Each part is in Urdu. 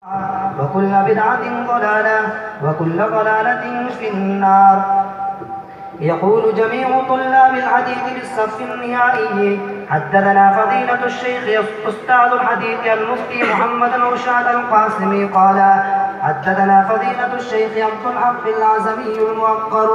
وكل بدعة ضلالة وكل ضلالة في النار. يقول جميع طلاب الحديث بالصف النهائي: حدثنا فضيلة الشيخ أستاذ الحديث المفتي محمد نوشاد القاسمي قال: حدثنا فضيلة الشيخ عبد الحق العزمي الموقر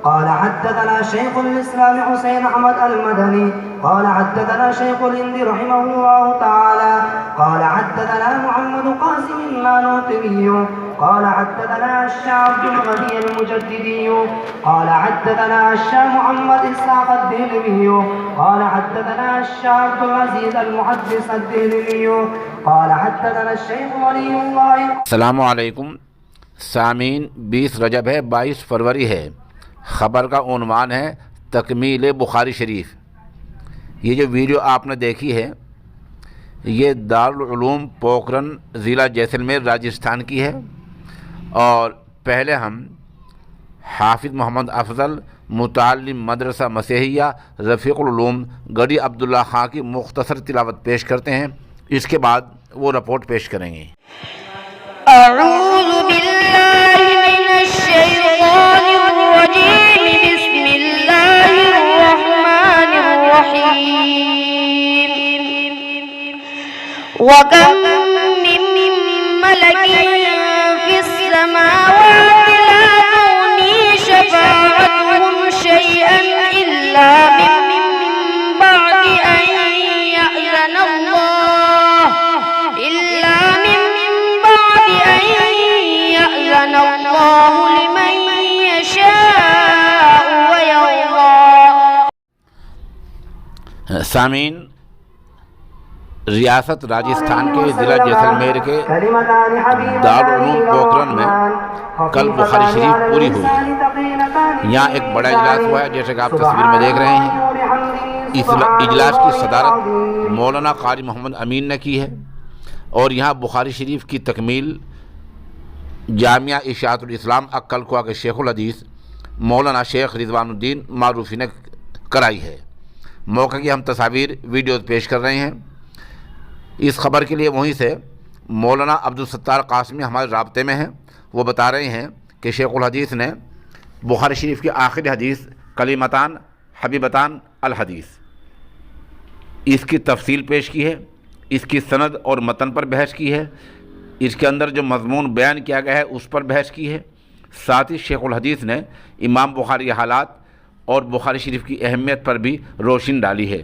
قال: حدثنا شيخ الإسلام حسين أحمد المدني قال: حدثنا شيخ الهند رحمه الله تعالى قال: حدثنا محمد قاسم المانوطبي قال: حدثنا الشاه عبد الغني المجددي قال: حدثنا الشاه محمد إسحاق الدهلوي قال: حدثنا الشاه عبد العزيز المحدث الدهلوي قال: حدثنا الشيخ ولي الله. السلام علیکم سامعین، 20 رجب ہے، 22 فروری ہے. خبر کا عنوان ہے تکمیل بخاری شریف. یہ جو ویڈیو آپ نے دیکھی ہے یہ دارالعلوم پوکھرن ضلع جیسلمیر راجستھان کی ہے، اور پہلے ہم حافظ محمد افضل متعلم مدرسہ مسیحیہ رفیق العلوم گڑھی عبداللہ خان کی مختصر تلاوت پیش کرتے ہیں، اس کے بعد وہ رپورٹ پیش کریں گے. اعوذ باللہ من الشیطان الرجیم، بسم اللہ الرحمن الرحیم. وَكَم مِّن مَّلَكٍ فِي السَّمَاوَاتِ لَا تُغْنِي شَفَاعَتُهُمْ شَيْئًا إِلَّا مِن بَعْدِ أَن يَأْذَنَ اللَّهُ لِمَن يَشَاءُ وَيَرْضَىٰ. سامعین، ریاست راجستھان کے ضلع جیسلمیر کے دارالعلوم پوکھرن میں کل بخاری شریف پوری ہوئی. یہاں ایک بڑا اجلاس ہوا ہے جیسے کہ آپ تصویر میں دیکھ رہے ہیں. اس اجلاس کی صدارت مولانا قاری محمد امین نے کی ہے، اور یہاں بخاری شریف کی تکمیل جامعہ اشاعت الاسلام اکل خواہ کے شیخ الحدیث مولانا شیخ رضوان الدین معروفی نے کرائی ہے. موقع کی ہم تصاویر ویڈیوز پیش کر رہے ہیں. اس خبر کے لیے وہیں سے مولانا عبدالستار قاسمی ہمارے رابطے میں ہیں. وہ بتا رہے ہیں کہ شیخ الحدیث نے بخاری شریف کی آخری حدیث کلیمتان حبیبتان الحدیث اس کی تفصیل پیش کی ہے، اس کی سند اور متن پر بحث کی ہے، اس کے اندر جو مضمون بیان کیا گیا ہے اس پر بحث کی ہے. ساتھ ہی شیخ الحدیث نے امام بخاری کے حالات اور بخاری شریف کی اہمیت پر بھی روشنی ڈالی ہے.